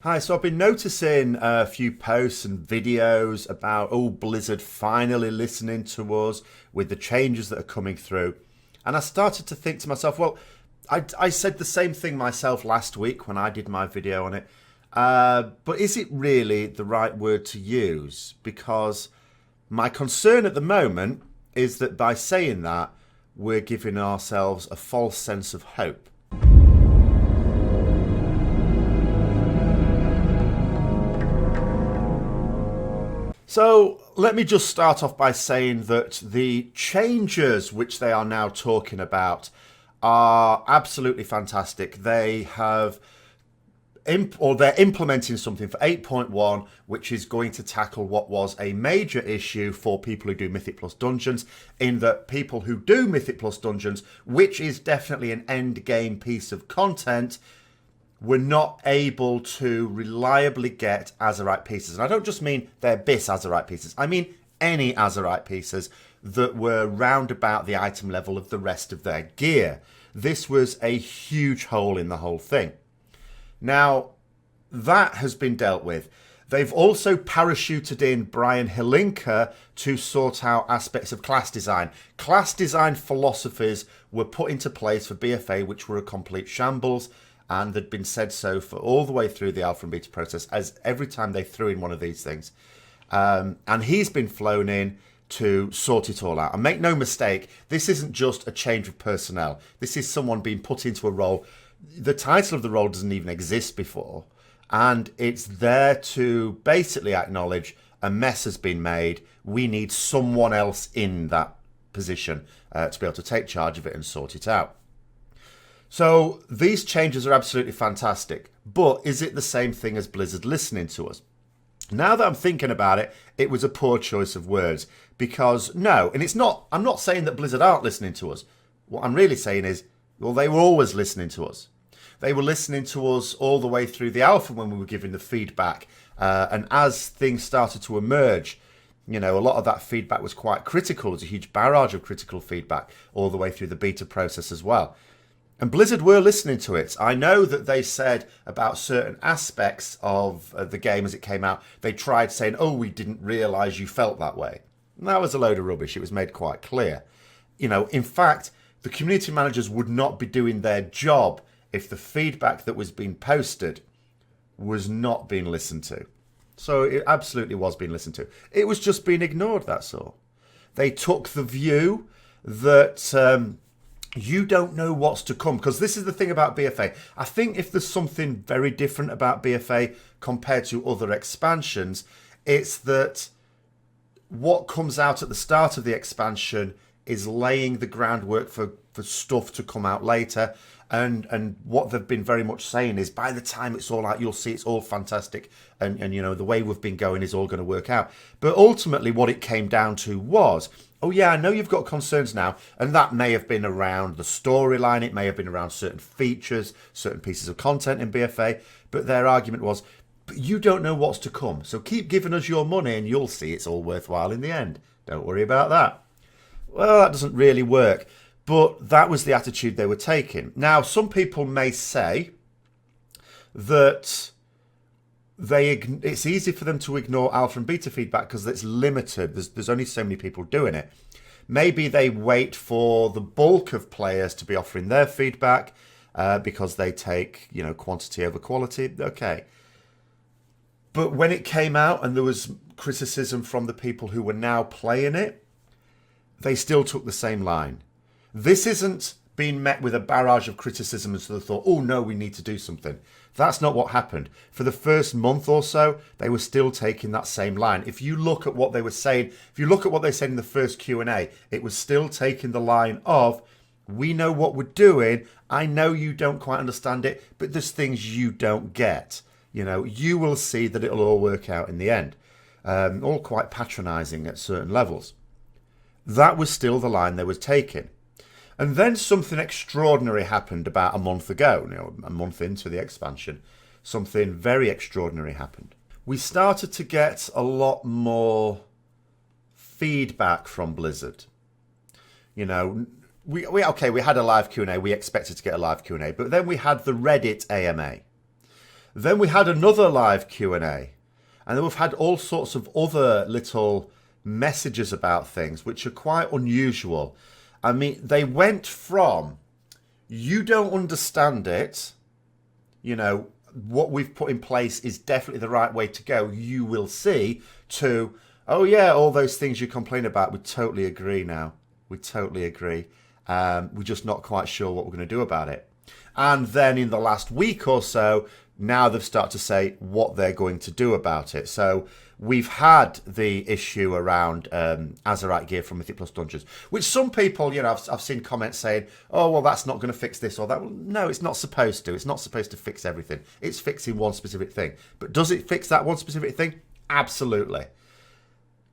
Hi, so I've been noticing a few posts and videos about, Blizzard finally listening to us with the changes that are coming through. And I started to think to myself, well, I said the same thing myself last week when I did my video on it. But is it really the right word to use? Because my concern at the moment is that by saying that, we're giving ourselves a false sense of hope. So let me just start off by saying that the changes which they are now talking about are absolutely fantastic. They have they're implementing something for 8.1 which is going to tackle what was a major issue for people who do Mythic Plus Dungeons, in that people who do Mythic Plus Dungeons, which is definitely an end game piece of content, were not able to reliably get Azerite pieces. And I don't just mean their BIS Azerite pieces. I mean any Azerite pieces that were round about the item level of the rest of their gear. This was a huge hole in the whole thing. Now, that has been dealt with. They've also parachuted in Brian Hilinka to sort out aspects of class design. Class design philosophies were put into place for BFA, which were a complete shambles, and had been said so for all the way through the alpha and beta process, as every time they threw in one of these things. And he's been flown in to sort it all out. And make no mistake, this isn't just a change of personnel. This is someone being put into a role. The title of the role doesn't even exist before. And it's there to basically acknowledge a mess has been made. We need someone else in that position to be able to take charge of it and sort it out. So these changes are absolutely fantastic, but is it the same thing as Blizzard listening to us? Now that I'm thinking about it, it was a poor choice of words, because no, and it's not, I'm not saying that Blizzard aren't listening to us. What I'm really saying is, well, they were always listening to us. They were listening to us all the way through the alpha when we were giving the feedback. And as things started to emerge, a lot of that feedback was quite critical. There's a huge barrage of critical feedback all the way through the beta process as well. And Blizzard were listening to it. I know that they said about certain aspects of the game as it came out, they tried saying, we didn't realise you felt that way. And that was a load of rubbish. It was made quite clear. In fact, the community managers would not be doing their job if the feedback that was being posted was not being listened to. So it absolutely was being listened to. It was just being ignored, that's all. They took the view that you don't know what's to come, because this is the thing about BFA. I think if there's something very different about BFA compared to other expansions, it's that what comes out at the start of the expansion is laying the groundwork for stuff to come out later. And what they've been very much saying is, by the time it's all out, you'll see it's all fantastic. And the way we've been going is all going to work out. But ultimately what it came down to was, I know you've got concerns now. And that may have been around the storyline. It may have been around certain features, certain pieces of content in BFA. But their argument was, but you don't know what's to come. So keep giving us your money and you'll see it's all worthwhile in the end. Don't worry about that. Well, that doesn't really work. But that was the attitude they were taking. Now, some people may say that it's easy for them to ignore alpha and beta feedback because it's limited. There's only so many people doing it. Maybe they wait for the bulk of players to be offering their feedback because they take, quantity over quality. Okay. But when it came out and there was criticism from the people who were now playing it, they still took the same line. This isn't being met with a barrage of criticism and so they thought, no, we need to do something. That's not what happened. For the first month or so, they were still taking that same line. If you look at what they were saying, if you look at what they said in the first Q&A, it was still taking the line of, we know what we're doing. I know you don't quite understand it, but there's things you don't get. You will see that it'll all work out in the end. All quite patronising at certain levels. That was still the line they were taking. And then something extraordinary happened about a month ago, a month into the expansion. Something very extraordinary happened. We started to get a lot more feedback from Blizzard. We had a live Q&A. We expected to get a live Q&A, but then we had the Reddit AMA. Then we had another live Q&A. And then we've had all sorts of other little messages about things, which are quite unusual. I mean, they went from, you don't understand it, you know, what we've put in place is definitely the right way to go, you will see, to, oh yeah, all those things you complain about, we totally agree now. We totally agree. We're just not quite sure what we're going to do about it. And then in the last week or so, now they've started to say what they're going to do about it. So we've had the issue around Azerite gear from Mythic Plus Dungeons, which some people, you know, I've seen comments saying, oh, well, that's not going to fix this or that. Well, no, it's not supposed to. It's not supposed to fix everything. It's fixing one specific thing. But does it fix that one specific thing? Absolutely.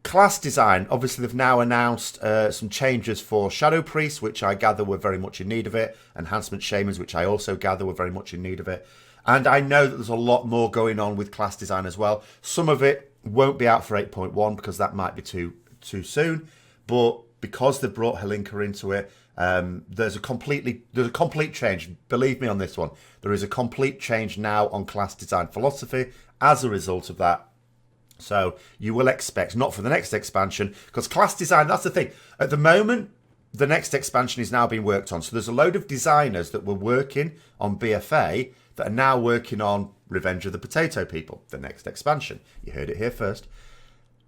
Class design, obviously they've now announced some changes for Shadow Priests, which I gather were very much in need of it. Enhancement Shamans, which I also gather were very much in need of it. And I know that there's a lot more going on with class design as well. Some of it won't be out for 8.1 because that might be too soon. But because they've brought Helinka into it, there's a complete change. Believe me on this one. There is a complete change now on class design philosophy as a result of that. So you will expect, not for the next expansion, because class design, that's the thing. At the moment, the next expansion is now being worked on. So there's a load of designers that were working on BFA that are now working on Revenge of the Potato People, the next expansion. You heard it here first.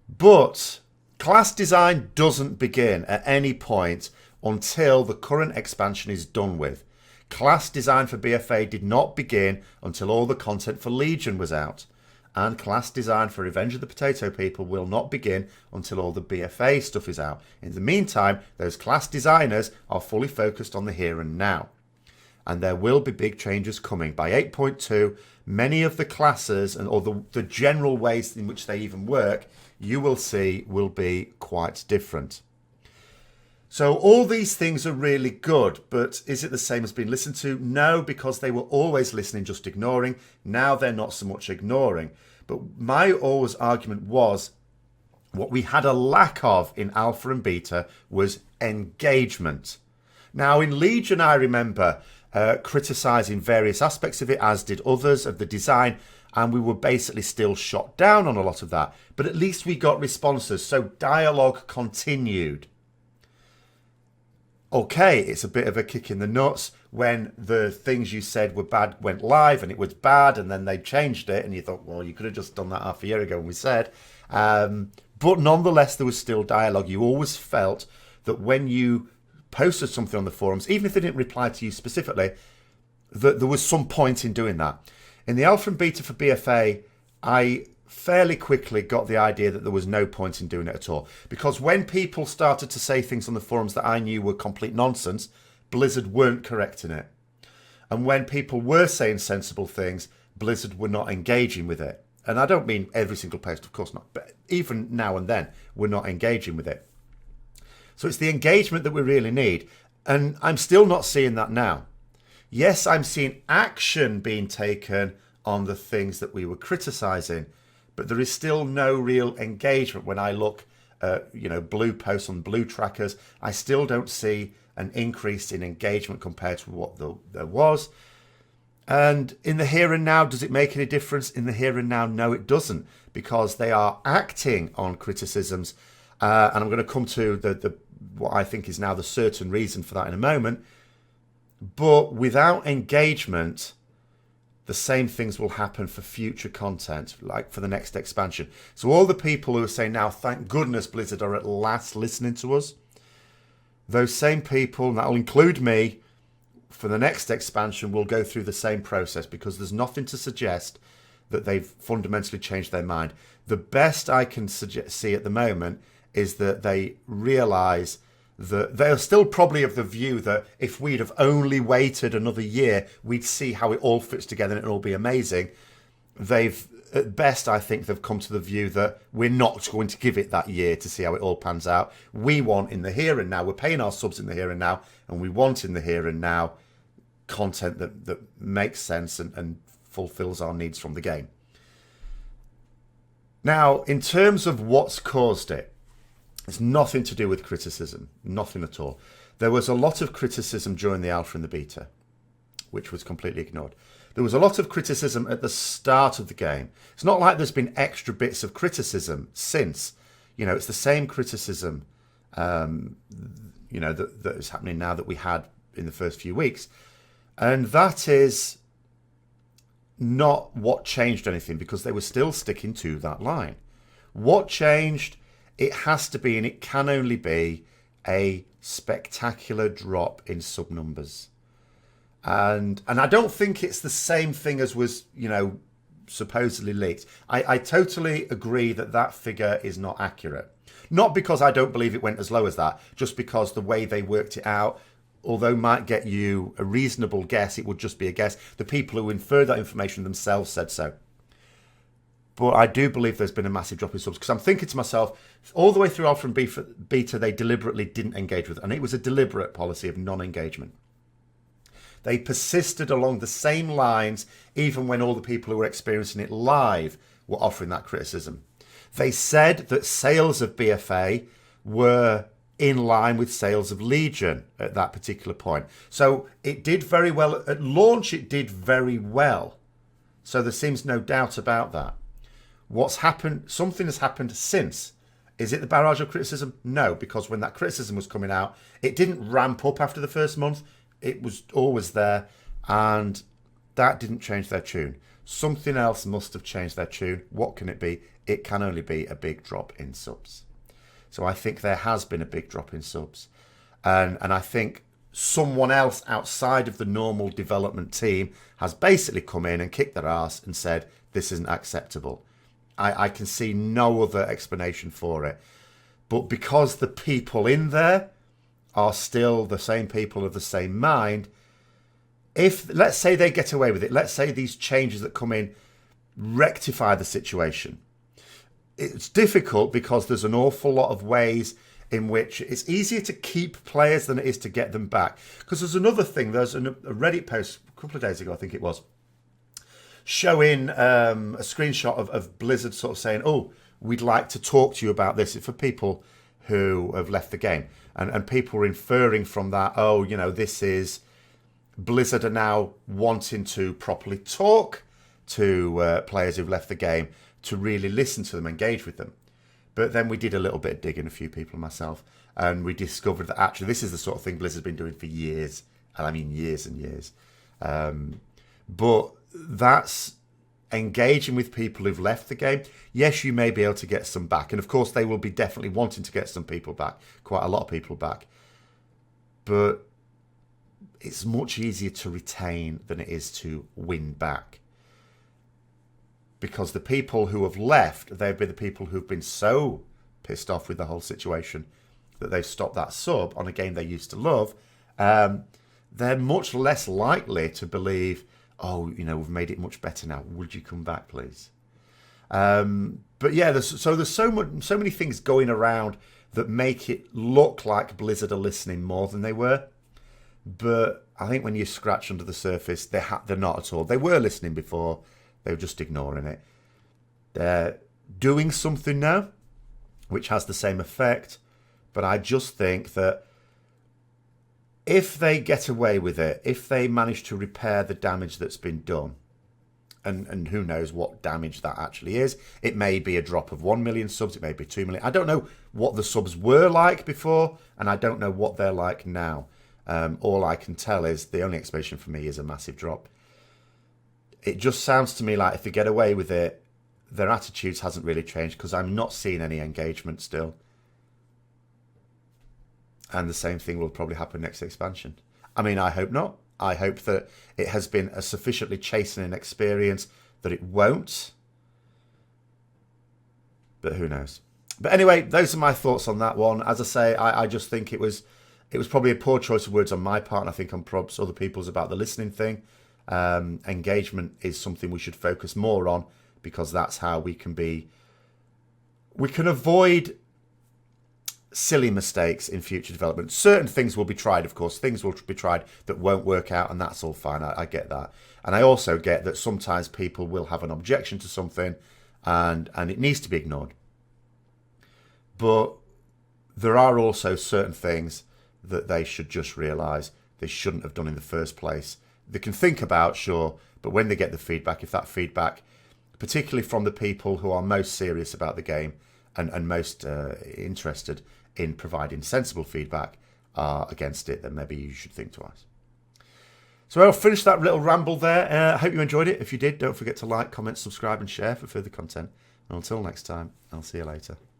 But class design doesn't begin at any point until the current expansion is done with. Class design for BFA did not begin until all the content for Legion was out. And class design for Revenge of the Potato People will not begin until all the BFA stuff is out. In the meantime, those class designers are fully focused on the here and now. And there will be big changes coming. By 8.2, many of the classes or the general ways in which they even work, you will see will be quite different. So all these things are really good, but is it the same as being listened to? No, because they were always listening, just ignoring. Now they're not so much ignoring. But my always argument was what we had a lack of in Alpha and Beta was engagement. Now in Legion, I remember criticising various aspects of it, as did others of the design, and we were basically still shot down on a lot of that. But at least we got responses, so dialogue continued. Okay, it's a bit of a kick in the nuts when the things you said were bad went live and it was bad and then they changed it and you thought, well, you could have just done that half a year ago when we said. But nonetheless, there was still dialogue. You always felt that when you posted something on the forums, even if they didn't reply to you specifically, that there was some point in doing that. In the Alpha and Beta for BFA, I fairly quickly got the idea that there was no point in doing it at all. Because when people started to say things on the forums that I knew were complete nonsense, Blizzard weren't correcting it. And when people were saying sensible things, Blizzard were not engaging with it. And I don't mean every single post, of course not, but even now and then, we're not engaging with it. So it's the engagement that we really need. And I'm still not seeing that now. Yes, I'm seeing action being taken on the things that we were criticising, but there is still no real engagement. When I look at, blue posts on blue trackers, I still don't see an increase in engagement compared to what there was. And in the here and now, does it make any difference? In the here and now, no, it doesn't, because they are acting on criticisms. And I'm going to come to the what I think is now the certain reason for that in a moment. But without engagement, the same things will happen for future content, like for the next expansion. So all the people who are saying now, thank goodness Blizzard are at last listening to us, those same people, and that'll include me, for the next expansion will go through the same process, because there's nothing to suggest that they've fundamentally changed their mind. The best I can see at the moment is that they realise that they're still probably of the view that if we'd have only waited another year, we'd see how it all fits together and it'll all be amazing. At best, I think they've come to the view that we're not going to give it that year to see how it all pans out. We want in the here and now, we're paying our subs in the here and now, and we want in the here and now content that makes sense and fulfills our needs from the game. Now, in terms of what's caused it, it's nothing to do with criticism, nothing at all. There was a lot of criticism during the alpha and the beta, which was completely ignored. There was a lot of criticism at the start of the game. It's not like there's been extra bits of criticism since. It's the same criticism, that is happening now that we had in the first few weeks. And that is not what changed anything, because they were still sticking to that line. What changed? It has to be, and it can only be, a spectacular drop in sub numbers. And I don't think it's the same thing as was, supposedly leaked. I totally agree that figure is not accurate. Not because I don't believe it went as low as that, just because the way they worked it out, although might get you a reasonable guess, it would just be a guess. The people who inferred that information themselves said so. But I do believe there's been a massive drop in subs, because I'm thinking to myself, all the way through Alpha and Beta, they deliberately didn't engage with it. And it was a deliberate policy of non-engagement. They persisted along the same lines, even when all the people who were experiencing it live were offering that criticism. They said that sales of BFA were in line with sales of Legion at that particular point. So it did very well. At launch, it did very well. So there seems no doubt about that. What's happened? Something has happened since. Is it the barrage of criticism? No, because when that criticism was coming out, it didn't ramp up after the first month. It was always there, and that didn't change their tune. Something else must have changed their tune. What can it be? It can only be a big drop in subs. So I think there has been a big drop in subs. And I think someone else outside of the normal development team has basically come in and kicked their ass and said, this isn't acceptable. I can see no other explanation for it. But because the people in there are still the same people of the same mind, if, let's say they get away with it, let's say these changes that come in rectify the situation. It's difficult because there's an awful lot of ways in which it's easier to keep players than it is to get them back. Because there's another thing, there's a Reddit post a couple of days ago, I think it was, showing a screenshot of Blizzard sort of saying, oh, we'd like to talk to you about this for people who have left the game. And people were inferring from that, oh, this is Blizzard are now wanting to properly talk to players who've left the game, to really listen to them, engage with them. But then we did a little bit of digging, a few people and myself, and we discovered that actually this is the sort of thing Blizzard's been doing for years. And I mean years and years. But that's engaging with people who've left the game. Yes, you may be able to get some back. And of course, they will be definitely wanting to get some people back, quite a lot of people back. But it's much easier to retain than it is to win back. Because the people who have left, they've been the people who've been so pissed off with the whole situation that they've stopped that sub on a game they used to love. They're much less likely to believe, oh, we've made it much better now. Would you come back, please? But yeah, there's so many things going around that make it look like Blizzard are listening more than they were. But I think when you scratch under the surface, they're not at all. They were listening before. They were just ignoring it. They're doing something now, which has the same effect. But I just think that if they get away with it, if they manage to repair the damage that's been done, and who knows what damage that actually is. It may be a drop of 1 million subs. It may be 2 million. I don't know what the subs were like before, and I don't know what they're like now. All I can tell is the only explanation for me is a massive drop. It just sounds to me like if they get away with it, their attitudes hasn't really changed, because I'm not seeing any engagement still. And the same thing will probably happen next expansion. I mean, I hope not. I hope that it has been a sufficiently chastening experience that it won't. But who knows? But anyway, those are my thoughts on that one. As I say, I just think it was probably a poor choice of words on my part, and I think on probs other people's about the listening thing. Engagement is something we should focus more on, because that's how we can avoid silly mistakes in future development. Certain things will be tried, of course. Things will be tried that won't work out, and that's all fine. I get that. And I also get that sometimes people will have an objection to something, and it needs to be ignored. But there are also certain things that they should just realise they shouldn't have done in the first place. They can think about, sure, But when they get the feedback, if that feedback, particularly from the people who are most serious about the game and most interested in providing sensible feedback, are against it, then maybe you should think twice. So I'll finish that little ramble there. I hope you enjoyed it. If you did, don't forget to like, comment, subscribe and share for further content. And until next time, I'll see you later.